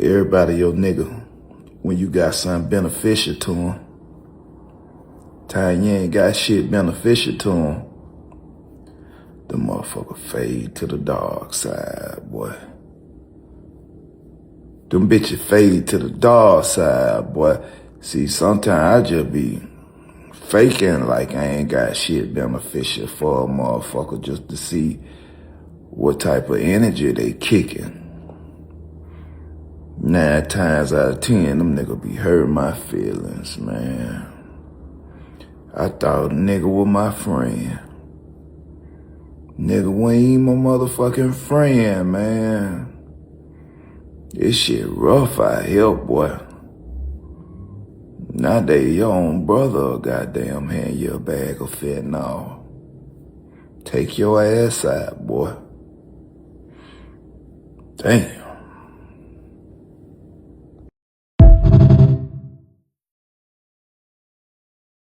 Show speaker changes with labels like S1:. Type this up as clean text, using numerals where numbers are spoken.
S1: Everybody your nigga when you got something beneficial to him. Time you ain't got shit beneficial to him, the motherfucker fade to the dark side, boy. Them bitches fade to the dark side, boy. See, sometimes I just be faking like I ain't got shit beneficial for a motherfucker just to see what type of energy they kicking. 9 times out of 10, them niggas be hurting my feelings, man. I thought nigga was my friend. Nigga wasn't even my motherfucking friend, man. This shit rough out here, boy. Nowadays, your own brother goddamn hand you a bag of fentanyl. Take your ass out, boy. Damn.